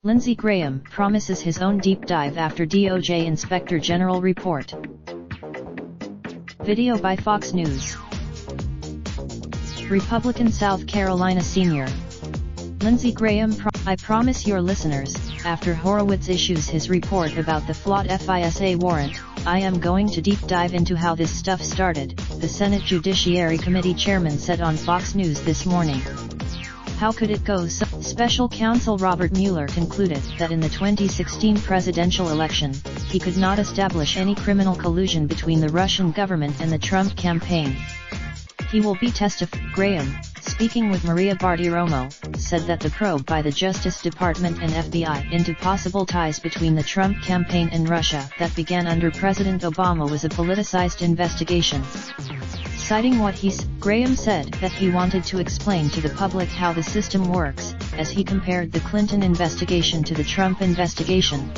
Lindsey Graham promises his own deep dive after DOJ Inspector General report. Video by Fox News. Republican South Carolina Senior Lindsey Graham I promise your listeners, after Horowitz issues his report about the flawed FISA warrant, I am going to deep dive into how this stuff started, the Senate Judiciary Committee chairman said on Fox News this morning. How could it go so? Special counsel Robert Mueller concluded that in the 2016 presidential election, he could not establish any criminal collusion between the Russian government and the Trump campaign. He will be testifying. Graham, speaking with Maria Bartiromo, said that the probe by the Justice Department and FBI into possible ties between the Trump campaign and Russia that began under President Obama was a politicized investigation. Citing what Graham said that he wanted to explain to the public how the system works, as he compared the Clinton investigation to the Trump investigation.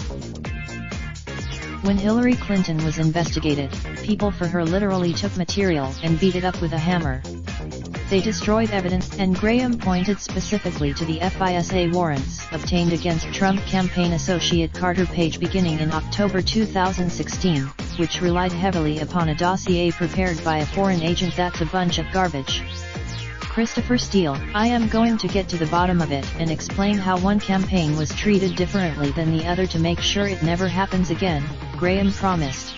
When Hillary Clinton was investigated, people for her literally took material and beat it up with a hammer. They destroyed evidence, and Graham pointed specifically to the FISA warrants obtained against Trump campaign associate Carter Page beginning in October 2016, which relied heavily upon a dossier prepared by a foreign agent. That's a bunch of garbage. Christopher Steele, I am going to get to the bottom of it and explain how one campaign was treated differently than the other to make sure it never happens again, Graham promised.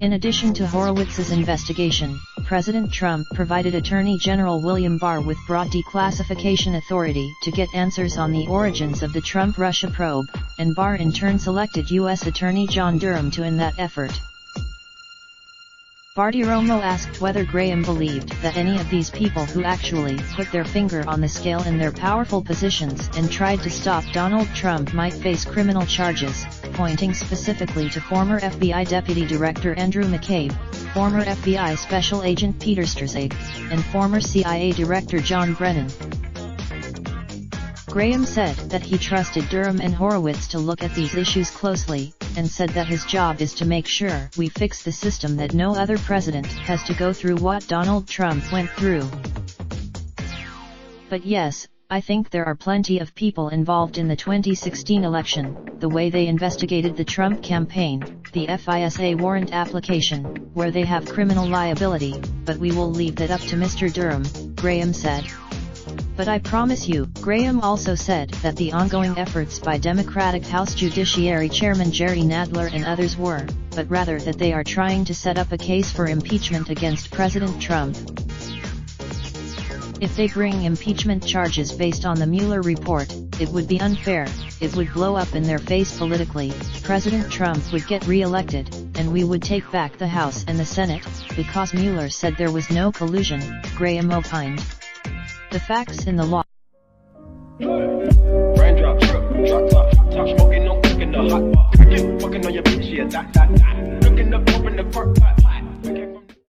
In addition to Horowitz's investigation, President Trump provided Attorney General William Barr with broad declassification authority to get answers on the origins of the Trump-Russia probe, and Barr in turn selected U.S. Attorney John Durham to end that effort. Bartiromo asked whether Graham believed that any of these people who actually put their finger on the scale in their powerful positions and tried to stop Donald Trump might face criminal charges, pointing specifically to former FBI Deputy Director Andrew McCabe, former FBI Special Agent Peter Strzok, and former CIA Director John Brennan. Graham said that he trusted Durham and Horowitz to look at these issues closely, and said that his job is to make sure we fix the system that no other president has to go through what Donald Trump went through. But yes, I think there are plenty of people involved in the 2016 election, the way they investigated the Trump campaign, the FISA warrant application, where they have criminal liability, but we will leave that up to Mr. Durham, Graham said. But I promise you, Graham also said that the ongoing efforts by Democratic House Judiciary Chairman Jerry Nadler and others were, but rather that they are trying to set up a case for impeachment against President Trump. If they bring impeachment charges based on the Mueller report, it would be unfair, it would blow up in their face politically, President Trump would get re-elected, and we would take back the House and the Senate, because Mueller said there was no collusion, Graham opined. The facts in the law. Raindrop, drop top, smoking, no cooking the hot pot. Fucking on your bitch, yeah, that. Looking up, open the park pot.